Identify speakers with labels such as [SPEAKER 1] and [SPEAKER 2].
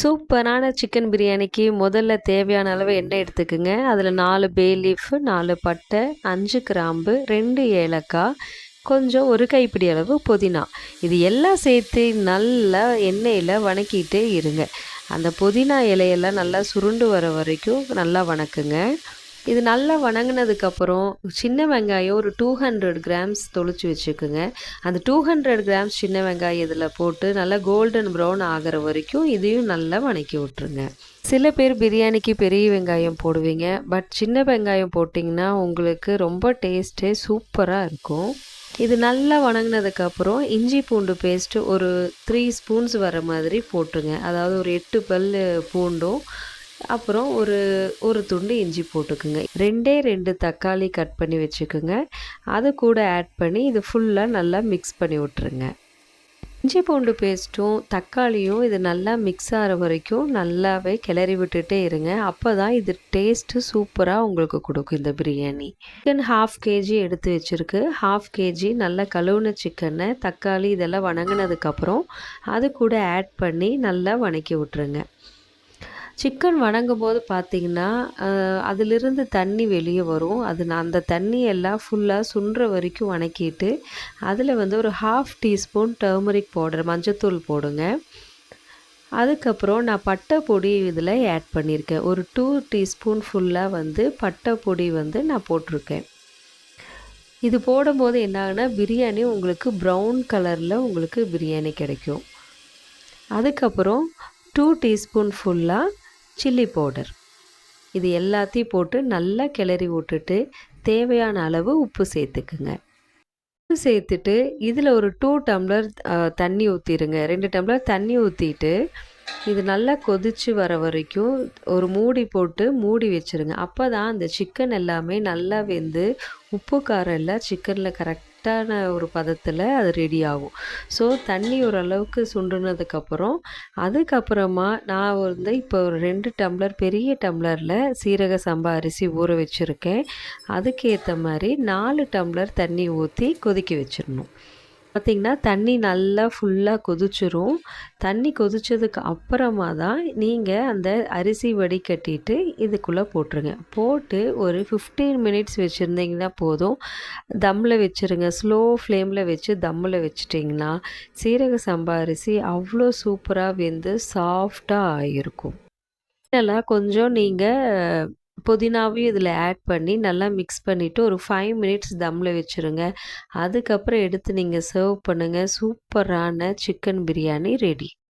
[SPEAKER 1] சூப்பரான சிக்கன் பிரியாணிக்கு முதல்ல தேவையான அளவு எண்ணெய் எடுத்துக்குங்க. அதில் 4 பே லீஃபு, 4 பட்டை, 5 கிராம்பு, 2 ஏலக்காய், கொஞ்சம் ஒரு கைப்பிடி அளவு புதினா, இது எல்லாம் சேர்த்து நல்லா எண்ணெயில் வணக்கிட்டே இருங்க. அந்த புதினா இலையெல்லாம் நல்லா சுருண்டு வர வரைக்கும் நல்லா வணக்குங்க. இது நல்லா வணங்கினதுக்கப்புறம் சின்ன வெங்காயம் ஒரு 200 கிராம்ஸ் தொளிச்சு வச்சுக்குங்க. அந்த 200 கிராம்ஸ் சின்ன வெங்காயம் இதில் போட்டு நல்லா கோல்டன் ப்ரௌன் ஆகிற வரைக்கும் இதையும் நல்லா வணக்கி விட்ருங்க. சில பேர் பிரியாணிக்கு பெரிய வெங்காயம் போடுவீங்க, பட் சின்ன வெங்காயம் போட்டிங்கன்னா உங்களுக்கு ரொம்ப டேஸ்ட்டே சூப்பராக இருக்கும். இது நல்லா வணங்கினதுக்கப்புறம் இஞ்சி பூண்டு பேஸ்ட்டு ஒரு 3 ஸ்பூன்ஸ் வர மாதிரி போட்டுருங்க. அதாவது ஒரு 8 பல் பூண்டும், அப்புறம் ஒரு துண்டு இஞ்சி போட்டுக்குங்க. 2 தக்காளி கட் பண்ணி வச்சுக்கோங்க. அது கூட ஆட் பண்ணி இது ஃபுல்லாக நல்லா மிக்ஸ் பண்ணி விட்ருங்க. இஞ்சி பூண்டு பேஸ்ட்டும் தக்காளியும் இது நல்லா மிக்ஸ் ஆகிற வரைக்கும் நல்லாவே கிளறி விட்டுட்டே இருங்க. அப்போ தான் இது டேஸ்ட்டு சூப்பராக உங்களுக்கு கொடுக்கும் இந்த பிரியாணி. சிக்கன் 1/2 kg எடுத்து வச்சுருக்கு. 1/2 kg நல்லா கழுவுன சிக்கனை தக்காளி இதெல்லாம் வணங்கினதுக்கப்புறம் அது கூட ஆட் பண்ணி நல்லா வணக்கி விட்ருங்க. சிக்கன் வணங்கும் போது பார்த்திங்கன்னா அதிலிருந்து தண்ணி வெளியே வரும். அந்த தண்ணியெல்லாம் ஃபுல்லாக சுண்டுற வரைக்கும் வணக்கிட்டு அதில் ஒரு 1/2 டீஸ்பூன் டர்மரிக் பவுடர் மஞ்சத்தூள் போடுங்க. அதுக்கப்புறம் நான் பட்டை பொடி இதில் ஆட் பண்ணியிருக்கேன். ஒரு 2 டீஸ்பூன் ஃபுல்லாக பட்டை பொடி நான் போட்டிருக்கேன். இது போடும்போது என்ன ஆகுனா பிரியாணி உங்களுக்கு ப்ரௌன் கலரில் உங்களுக்கு பிரியாணி கிடைக்கும். அதுக்கப்புறம் 2 டீஸ்பூன் ஃபுல்லாக சில்லி பவுடர், இது எல்லாத்தையும் போட்டு நல்லா கிளறி விட்டுட்டு தேவையான அளவு உப்பு சேர்த்துக்குங்க. உப்பு சேர்த்துட்டு இதில் ஒரு 2 டம்ளர் தண்ணி ஊற்றிடுங்க. 2 டம்ளர் தண்ணி ஊற்றிட்டு இது நல்லா கொதித்து வர வரைக்கும் ஒரு மூடி போட்டு மூடி வச்சுருங்க. அப்போ தான் அந்த சிக்கன் எல்லாமே நல்லா வெந்து உப்பு காரம் எல்லாம் சிக்கனில் கரெக்டான ஒரு பதத்தில் அது ரெடி ஆகும். ஸோ தண்ணி ஓரளவுக்கு சுண்டுனதுக்கப்புறம் அதுக்கப்புறமா நான் இப்போ ஒரு 2 டம்ளர் பெரிய டம்ளரில் சீரக சம்பா அரிசி ஊற வச்சுருக்கேன். அதுக்கேற்ற மாதிரி 4 டம்ளர் தண்ணி ஊற்றி கொதிக்க வச்சிடணும். பார்த்திங்கன்னா தண்ணி நல்லா ஃபுல்லாக கொதிச்சிரும். தண்ணி கொதித்ததுக்கு அப்புறமா தான் நீங்கள் அந்த அரிசி வடிகட்டிட்டு இதுக்குள்ளே போட்டுருங்க. போட்டு ஒரு 15 மினிட்ஸ் வச்சுருந்தீங்கன்னா போதும். தம்மில் வச்சுருங்க. ஸ்லோ ஃப்ளேமில் வச்சு தம்மில் வச்சிட்டிங்கன்னா சீரக சம்பா அரிசி அவ்வளோ சூப்பராக வெந்து சாஃப்டாக ஆகிருக்கும். இதெல்லாம் கொஞ்சம் நீங்கள் புதினாவையும் இதில் ஆட் பண்ணி நல்லா மிக்ஸ் பண்ணிவிட்டு ஒரு 5 மினிட்ஸ் தம்மில் வச்சுருங்க. அதுக்கப்புறம் எடுத்து நீங்கள் சர்வ் பண்ணுங்கள். சூப்பரான சிக்கன் பிரியாணி ரெடி.